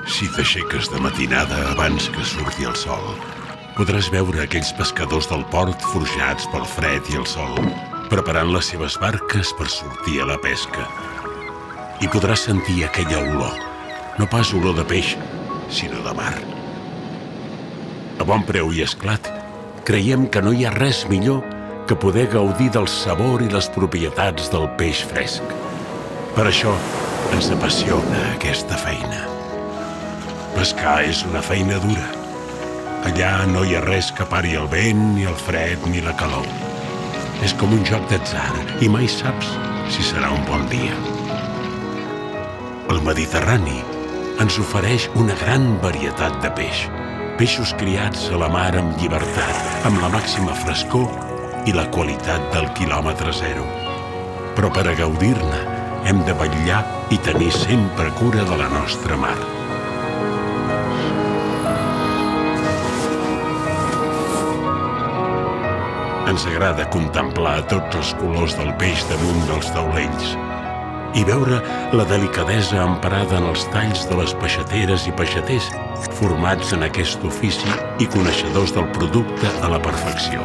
Si t'aixeques de matinada abans que surti el sol, podràs veure aquells pescadors del port forjats pel fred i el sol, preparant les seves barques per sortir a la pesca. I podràs sentir aquella olor, no pas olor de peix, sinó de mar. A bon preu i esclat, creiem que no hi ha res millor que poder gaudir del sabor i les propietats del peix fresc. Per això ens apassiona aquesta feina. Pescar és una feina dura. Allà no hi ha res que pari el vent, ni el fred, ni la calor. És com un joc d'atzar i mai saps si serà un bon dia. El Mediterrani ens ofereix una gran varietat de peix. Peixos criats a la mar amb llibertat, amb la màxima frescor i la qualitat del quilòmetre zero. Però per a gaudir-ne hem de vetllar i tenir sempre cura de la nostra mar. Ens agrada contemplar tots els colors del peix damunt dels taulells i veure la delicadesa emprada en els talls de les peixateres i peixaters formats en aquest ofici i coneixedors del producte a la perfecció.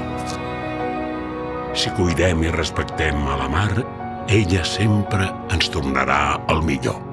Si cuidem i respectem a la mar, ella sempre ens tornarà el millor.